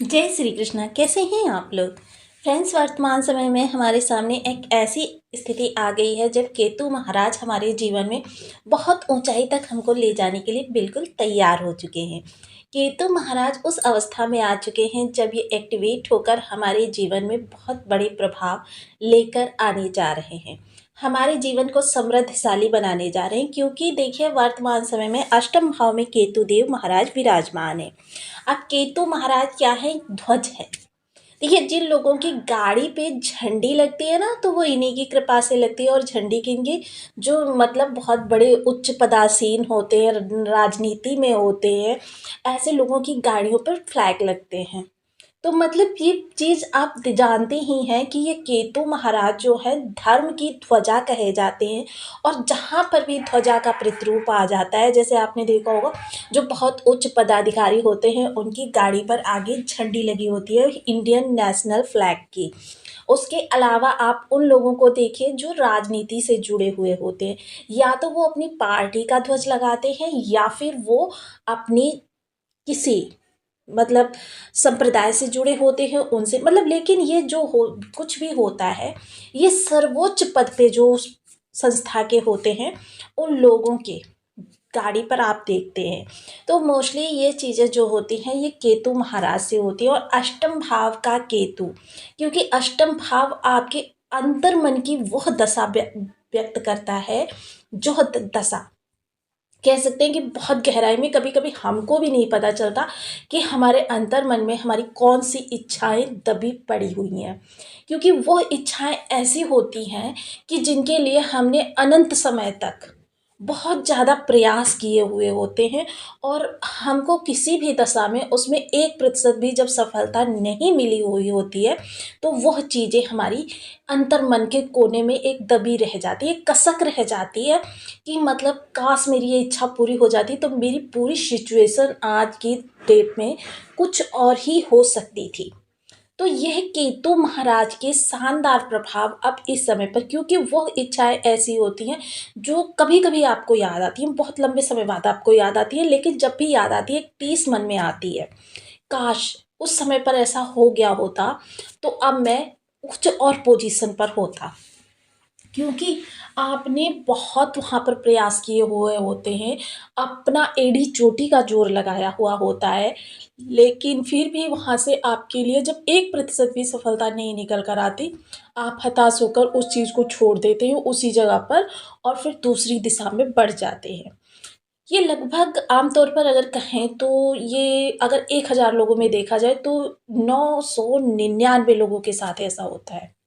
जय श्री कृष्णा। कैसे हैं आप लोग फ्रेंड्स। वर्तमान समय में हमारे सामने एक ऐसी स्थिति आ गई है जब केतु महाराज हमारे जीवन में बहुत ऊंचाई तक हमको ले जाने के लिए बिल्कुल तैयार हो चुके हैं। केतु महाराज उस अवस्था में आ चुके हैं जब ये एक्टिवेट होकर हमारे जीवन में बहुत बड़े प्रभाव लेकर आने जा रहे हैं। हमारे जीवन को समृद्धशाली बनाने जा रहे हैं, क्योंकि देखिए वर्तमान समय में अष्टम भाव में केतु देव महाराज विराजमान है। अब केतु महाराज क्या है? ध्वज है। देखिए जिन लोगों की गाड़ी पे झंडी लगती है ना, तो वो इन्हीं की कृपा से लगती है। और झंडी किनकी? जो मतलब बहुत बड़े उच्च पदासीन होते हैं, राजनीति में होते हैं, ऐसे लोगों की गाड़ियों पर फ्लैग लगते हैं। तो मतलब ये चीज़ आप जानते ही हैं कि ये केतु महाराज जो है धर्म की ध्वजा कहे जाते हैं। और जहाँ पर भी ध्वजा का प्रतिरूप आ जाता है, जैसे आपने देखा होगा जो बहुत उच्च पदाधिकारी होते हैं उनकी गाड़ी पर आगे झंडी लगी होती है इंडियन नेशनल फ्लैग की। उसके अलावा आप उन लोगों को देखिए जो राजनीति से जुड़े हुए होते हैं, या तो वो अपनी पार्टी का ध्वज लगाते हैं या फिर वो अपनी किसी मतलब संप्रदाय से जुड़े होते हैं उनसे, मतलब लेकिन ये जो हो कुछ भी होता है, ये सर्वोच्च पद पे जो उस संस्था के होते हैं उन लोगों के गाड़ी पर आप देखते हैं। तो मोस्टली ये चीज़ें जो होती हैं ये केतु महाराज से होती है। और अष्टम भाव का केतु, क्योंकि अष्टम भाव आपके अंतर मन की वह दशा व्यक्त करता है, जो दशा कह सकते हैं कि बहुत गहराई में कभी कभी हमको भी नहीं पता चलता कि हमारे अंतर मन में हमारी कौन सी इच्छाएं दबी पड़ी हुई हैं। क्योंकि वो इच्छाएं ऐसी होती हैं कि जिनके लिए हमने अनंत समय तक बहुत ज़्यादा प्रयास किए हुए होते हैं, और हमको किसी भी दशा में उसमें 1% भी जब सफलता नहीं मिली हुई होती है, तो वह चीज़ें हमारी अंतर मन के कोने में एक दबी रह जाती है, कसक रह जाती है कि मतलब काश मेरी ये इच्छा पूरी हो जाती तो मेरी पूरी सिचुएशन आज की डेट में कुछ और ही हो सकती थी। तो यह केतु महाराज के शानदार प्रभाव अब इस समय पर, क्योंकि वह इच्छाएं ऐसी होती हैं जो कभी कभी आपको याद आती हैं, बहुत लंबे समय बाद आपको याद आती है, लेकिन जब भी याद आती है एक टीस मन में आती है, काश उस समय पर ऐसा हो गया होता तो अब मैं उच्च और पोजीशन पर होता। क्योंकि आपने बहुत वहाँ पर प्रयास किए हुए होते हैं, अपना एड़ी चोटी का जोर लगाया हुआ होता है, लेकिन फिर भी वहाँ से आपके लिए जब 1% भी सफलता नहीं निकल कर आती, आप हताश होकर उस चीज़ को छोड़ देते हैं उसी जगह पर और फिर दूसरी दिशा में बढ़ जाते हैं। ये लगभग आमतौर पर अगर कहें तो ये अगर 1000 लोगों में देखा जाए तो 999 लोगों के साथ ऐसा होता है।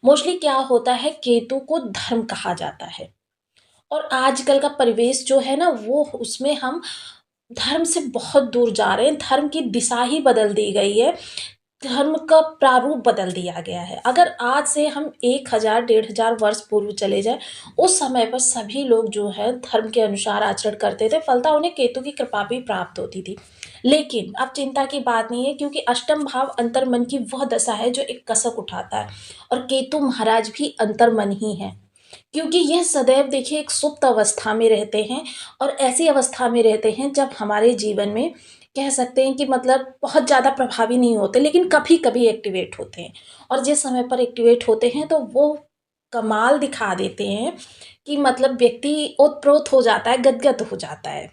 मोस्टली क्या होता है, केतु को धर्म कहा जाता है। और आजकल का परिवेश जो है ना, वो उसमें हम धर्म से बहुत दूर जा रहे हैं, धर्म की दिशा ही बदल दी गई है, धर्म का प्रारूप बदल दिया गया है। अगर आज से हम 1000 1500 वर्ष पूर्व चले जाएं, उस समय पर सभी लोग जो है धर्म के अनुसार आचरण करते थे, फलता उन्हें केतु की कृपा भी प्राप्त होती थी। लेकिन अब चिंता की बात नहीं है, क्योंकि अष्टम भाव अंतर्मन की वह दशा है जो एक कसक उठाता है, और केतु महाराज भी अंतर्मन ही है। क्योंकि यह सदैव देखिए एक सुप्त अवस्था में रहते हैं, और ऐसी अवस्था में रहते हैं जब हमारे जीवन में कह सकते हैं कि मतलब बहुत ज़्यादा प्रभावी नहीं होते, लेकिन कभी कभी एक्टिवेट होते हैं। और जिस समय पर एक्टिवेट होते हैं तो वो कमाल दिखा देते हैं कि मतलब व्यक्ति ओतप्रोत हो जाता है, गदगद हो जाता है।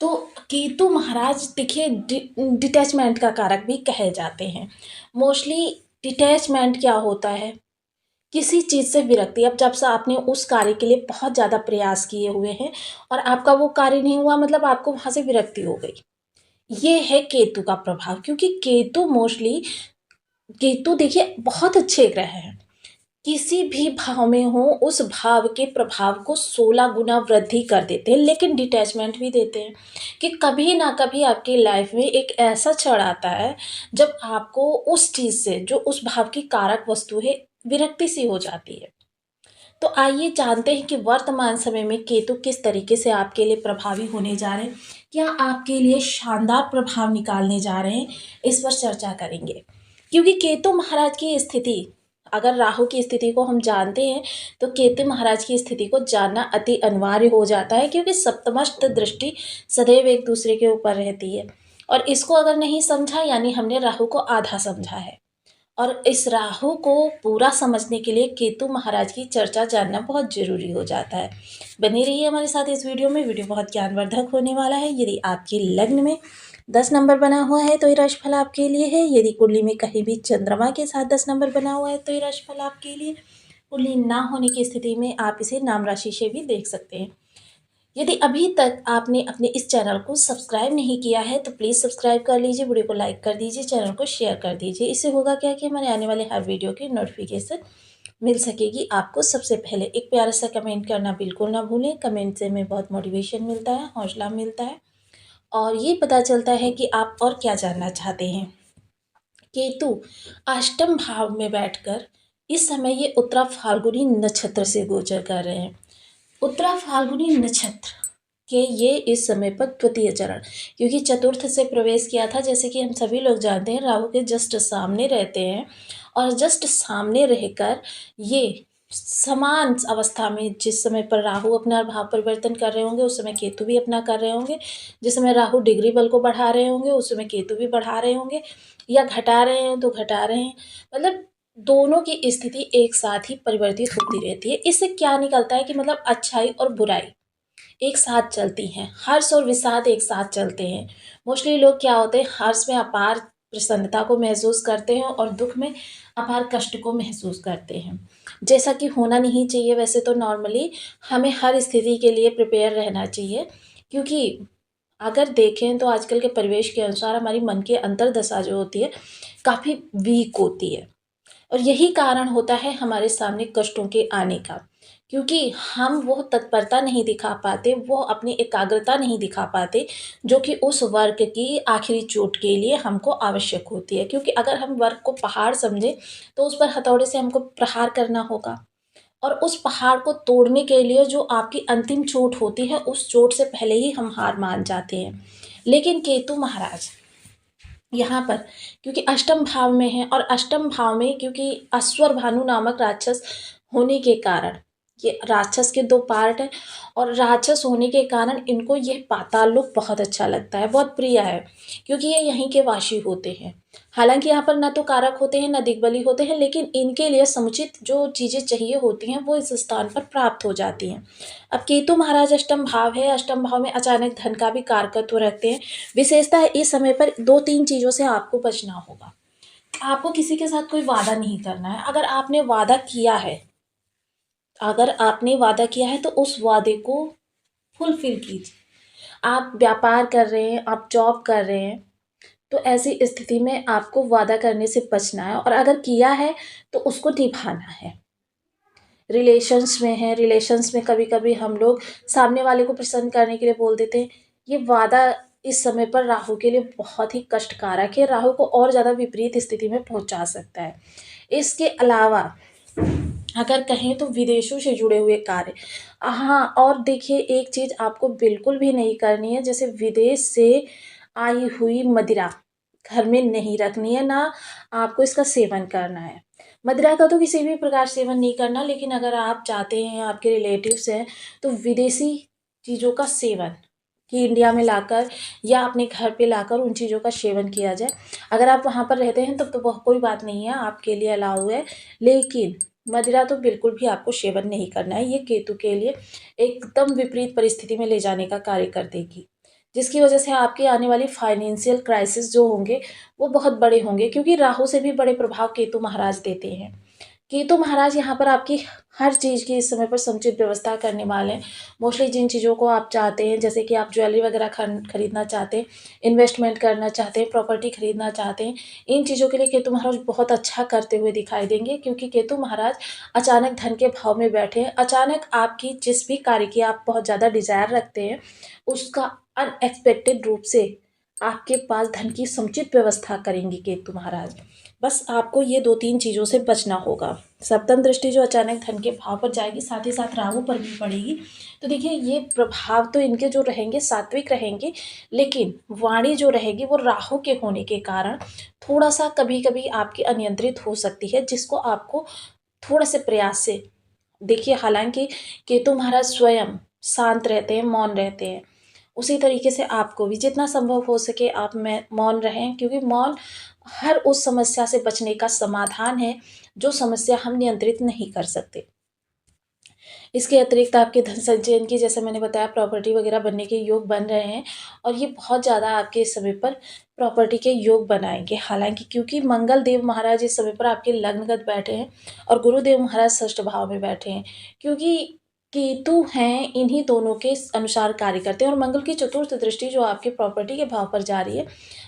तो केतु महाराज देखिए डिटैचमेंट का कारक भी कहे जाते हैं। मोस्टली डिटैचमेंट क्या होता है? किसी चीज़ से विरक्ति। अब जब से आपने उस कार्य के लिए बहुत ज़्यादा प्रयास किए हुए हैं और आपका वो कार्य नहीं हुआ, मतलब आपको वहाँ से विरक्ति हो गई। ये है केतु का प्रभाव, क्योंकि केतु देखिए बहुत अच्छे ग्रह हैं। किसी भी भाव में हो उस भाव के प्रभाव को 16 गुना वृद्धि कर देते हैं, लेकिन डिटैचमेंट भी देते हैं कि कभी ना कभी आपकी लाइफ में एक ऐसा क्षण आता है जब आपको उस चीज़ से जो उस भाव की कारक वस्तु है विरक्ति सी हो जाती है। तो आइए जानते हैं कि वर्तमान समय में केतु किस तरीके से आपके लिए प्रभावी होने जा रहे हैं, क्या आपके लिए शानदार प्रभाव निकालने जा रहे हैं, इस पर चर्चा करेंगे। क्योंकि केतु महाराज की स्थिति, अगर राहु की स्थिति को हम जानते हैं तो केतु महाराज की स्थिति को जानना अति अनिवार्य हो जाता है, क्योंकि सप्तमस्त दृष्टि सदैव एक दूसरे के ऊपर रहती है। और इसको अगर नहीं समझा यानी हमने राहु को आधा समझा है। और इस राहु को पूरा समझने के लिए केतु महाराज की चर्चा जानना बहुत ज़रूरी हो जाता है। बने रहिए हमारे साथ इस वीडियो में, वीडियो बहुत ज्ञानवर्धक होने वाला है। यदि आपके लग्न में 10 नंबर बना हुआ है तो ये राशिफल आपके लिए है। यदि कुंडली में कहीं भी चंद्रमा के साथ 10 नंबर बना हुआ है तो ये राशिफल आपके लिए। कुंडली ना होने की स्थिति में आप इसे नाम राशि से भी देख सकते हैं। यदि अभी तक आपने अपने इस चैनल को सब्सक्राइब नहीं किया है तो प्लीज़ सब्सक्राइब कर लीजिए, वीडियो को लाइक कर दीजिए, चैनल को शेयर कर दीजिए। इससे होगा क्या कि हमारे आने वाले हर वीडियो की नोटिफिकेशन मिल सकेगी आपको सबसे पहले। एक प्यारा सा कमेंट करना बिल्कुल ना भूलें, कमेंट से हमें बहुत मोटिवेशन मिलता है, हौसला मिलता है और ये पता चलता है कि आप और क्या जानना चाहते हैं। केतु अष्टम भाव में बैठकर इस समय ये उत्तरा फाल्गुनी नक्षत्र से गोचर कर रहे हैं। उत्तरा फाल्गुनी नक्षत्र के ये इस समय पर द्वितीय चरण, क्योंकि चतुर्थ से प्रवेश किया था, जैसे कि हम सभी लोग जानते हैं राहु के जस्ट सामने रहते हैं और जस्ट सामने रहकर ये समान अवस्था में, जिस समय पर राहु अपना भाव परिवर्तन कर रहे होंगे उस समय केतु भी अपना कर रहे होंगे। जिस समय राहु डिग्री बल को बढ़ा रहे होंगे उस समय केतु भी बढ़ा रहे होंगे, या घटा रहे हैं तो घटा रहे हैं, मतलब दोनों की स्थिति एक साथ ही परिवर्तित होती रहती है। इससे क्या निकलता है कि मतलब अच्छाई और बुराई एक साथ चलती हैं, हर्ष और विषाद एक साथ चलते हैं। मोस्टली लोग क्या होते हैं, हर्ष में अपार प्रसन्नता को महसूस करते हैं और दुख में अपार कष्ट को महसूस करते हैं, जैसा कि होना नहीं चाहिए। वैसे तो नॉर्मली हमें हर स्थिति के लिए प्रिपेयर रहना चाहिए, क्योंकि अगर देखें तो आजकल के परिवेश के अनुसार हमारी मन की अंतर्दशा जो होती है काफ़ी वीक होती है और यही कारण होता है हमारे सामने कष्टों के आने का, क्योंकि हम वो तत्परता नहीं दिखा पाते, वो अपनी एकाग्रता नहीं दिखा पाते जो कि उस वर्क की आखिरी चोट के लिए हमको आवश्यक होती है। क्योंकि अगर हम वर्क को पहाड़ समझें तो उस पर हथौड़े से हमको प्रहार करना होगा और उस पहाड़ को तोड़ने के लिए जो आपकी अंतिम चोट होती है उस चोट से पहले ही हम हार मान जाते हैं। लेकिन केतु महाराज यहाँ पर क्योंकि अष्टम भाव में है और अष्टम भाव में क्योंकि अश्वर भानु नामक राक्षस होने के कारण, ये राक्षस के दो पार्ट हैं और राक्षस होने के कारण इनको ये पाताल लोक बहुत अच्छा लगता है, बहुत प्रिय है, क्योंकि ये यहीं के वासी होते हैं। हालांकि यहाँ पर न तो कारक होते हैं न दिग्बली होते हैं, लेकिन इनके लिए समुचित जो चीज़ें चाहिए होती हैं वो इस स्थान पर प्राप्त हो जाती हैं। अब केतु महाराज अष्टम भाव है, अष्टम भाव में अचानक धन का भी कारकत्व रखते हैं। विशेषता है इस समय पर 2-3 चीज़ों से आपको बचना होगा। आपको किसी के साथ कोई वादा नहीं करना है। अगर आपने वादा किया है तो उस वादे को फुलफिल कीजिए। आप व्यापार कर रहे हैं, आप जॉब कर रहे हैं, तो ऐसी स्थिति में आपको वादा करने से बचना है और अगर किया है तो उसको निभाना है। रिलेशंस में है, रिलेशंस में कभी कभी हम लोग सामने वाले को प्रसन्न करने के लिए बोल देते हैं। ये वादा इस समय पर राहु के लिए बहुत ही कष्टकारक है, राहु को और ज़्यादा विपरीत स्थिति में पहुंचा सकता है। इसके अलावा अगर कहें तो विदेशों से जुड़े हुए कार्य, हाँ, और देखिए एक चीज़ आपको बिल्कुल भी नहीं करनी है, जैसे विदेश से आई हुई मदिरा घर में नहीं रखनी है, ना आपको इसका सेवन करना है। मदिरा का तो किसी भी प्रकार सेवन नहीं करना, लेकिन अगर आप चाहते हैं, आपके रिलेटिव्स हैं, तो विदेशी चीज़ों का सेवन कि इंडिया में लाकर या अपने घर पे लाकर उन चीज़ों का सेवन किया जाए। अगर आप वहाँ पर रहते हैं तब तो वह कोई बात नहीं है, आपके लिए अलाउ है, लेकिन मदिरा तो बिल्कुल भी आपको सेवन नहीं करना है। ये केतु के लिए एकदम विपरीत परिस्थिति में ले जाने का कार्य कर देगी, जिसकी वजह से आपके आने वाली फाइनेंशियल क्राइसिस जो होंगे वो बहुत बड़े होंगे, क्योंकि राहु से भी बड़े प्रभाव केतु महाराज देते हैं। केतु महाराज यहाँ पर आपकी हर चीज़ की इस समय पर समुचित व्यवस्था करने वाले हैं। मोस्टली जिन चीज़ों को आप चाहते हैं, जैसे कि आप ज्वेलरी वगैरह खरीदना चाहते हैं, इन्वेस्टमेंट करना चाहते हैं, प्रॉपर्टी खरीदना चाहते हैं, इन चीज़ों के लिए केतु महाराज बहुत अच्छा करते हुए दिखाई देंगे, क्योंकि केतु महाराज अचानक धन के भाव में बैठे हैं। अचानक आपकी जिस भी कार्य की आप बहुत ज़्यादा डिज़ायर रखते हैं उसका अनएक्सपेक्टेड रूप से आपके पास धन की समुचित व्यवस्था करेंगे केतु महाराज। बस आपको ये 2-3 चीज़ों से बचना होगा। सप्तम दृष्टि जो अचानक धन के भाव पर जाएगी, साथ ही साथ राहु पर भी पड़ेगी, तो देखिए ये प्रभाव तो इनके जो रहेंगे सात्विक रहेंगे, लेकिन वाणी जो रहेगी वो राहु के होने के कारण थोड़ा सा कभी कभी आपकी अनियंत्रित हो सकती है, जिसको आपको थोड़ा से प्रयास से देखिए। हालांकि केतु महाराज स्वयं शांत रहते हैं, मौन रहते हैं, उसी तरीके से आपको भी जितना संभव हो सके आप में मौन रहें, क्योंकि मौन हर उस समस्या से बचने का समाधान है, जो समस्या हम नियंत्रित नहीं कर सकते। इसके अतिरिक्त आपके धन संचयन की, जैसे मैंने बताया, प्रॉपर्टी वगैरह बनने के योग बन रहे हैं और ये बहुत ज़्यादा आपके इस समय पर प्रॉपर्टी के योग बनाएँगे। हालाँकि क्योंकि मंगल देव महाराज इस समय पर आपके लग्नगत बैठे हैं और गुरुदेव महाराज षष्ठ भाव में बैठे हैं। क्योंकि केतु हैं, इन्हीं दोनों के अनुसार कार्य करते हैं और मंगल की चतुर्थ दृष्टि जो आपके प्रॉपर्टी के भाव पर जा रही है,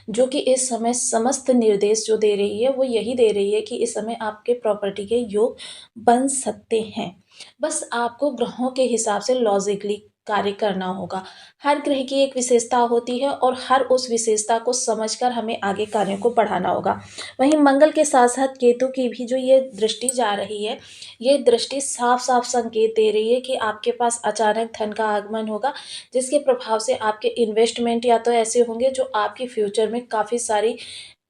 जो कि इस समय समस्त निर्देश जो दे रही है, वो यही दे रही है कि इस समय आपके प्रॉपर्टी के योग बन सकते हैं। बस आपको ग्रहों के हिसाब से लॉजिकली कार्य करना होगा। हर ग्रह की एक विशेषता होती है और हर उस विशेषता को समझकर हमें आगे कार्यों को बढ़ाना होगा। वहीं मंगल के साथ-साथ केतु की भी जो ये दृष्टि जा रही है, ये दृष्टि साफ-साफ संकेत दे रही है कि आपके पास अचानक धन का आगमन होगा, जिसके प्रभाव से आपके इन्वेस्टमेंट या तो ऐसे होंगे जो आपके फ्यूचर में काफ़ी सारी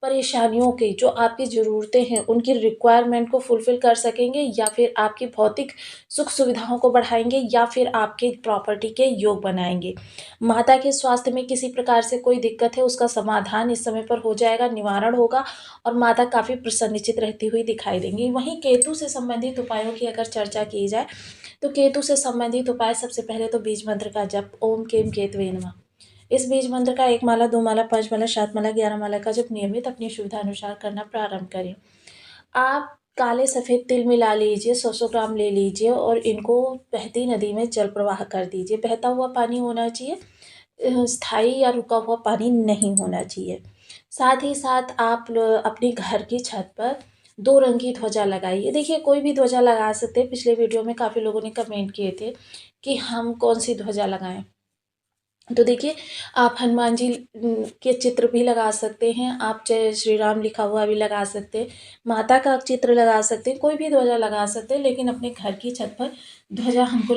परेशानियों की, जो आपकी ज़रूरतें हैं, उनकी रिक्वायरमेंट को फुलफ़िल कर सकेंगे, या फिर आपकी भौतिक सुख-सुविधाओं को बढ़ाएँगे, या फिर आपके प्रॉपर्टी के योग बनाएँगे। माता के स्वास्थ्य में किसी प्रकार से कोई दिक्कत है, उसका समाधान इस समय पर हो जाएगा, निवारण होगा और माता काफ़ी प्रसन्नचित्त रहती हुई दिखाई देंगी। वहीं केतु से संबंधित उपायों की अगर चर्चा की जाए, तो केतु से संबंधित उपाय सबसे पहले तो बीज मंत्र का जप, ओम केम केतवे नमः। इस बीज मंत्र का 1 माला, 2 माला, 5 माला, 7 माला, 11 माला का जप नियमित अपनी सुविधा अनुसार करना प्रारंभ करें। आप काले सफ़ेद तिल मिला लीजिए, 100-100 ग्राम ले लीजिए और इनको बहती नदी में जल प्रवाह कर दीजिए। बहता हुआ पानी होना चाहिए, स्थायी या रुका हुआ पानी नहीं होना चाहिए। साथ ही साथ आप अपने घर की छत पर 2 रंग की ध्वजा लगाइए। देखिए, कोई भी ध्वजा लगा सकते हैं। पिछले वीडियो में काफ़ी लोगों ने कमेंट किए थे कि हम कौन-सी ध्वजा लगाएँ। तो देखिए, आप हनुमान जी के चित्र भी लगा सकते हैं, आप जय श्री राम लिखा हुआ भी लगा सकते हैं, माता का चित्र लगा सकते हैं, कोई भी ध्वजा लगा सकते हैं, लेकिन अपने घर की छत पर ध्वजा हमको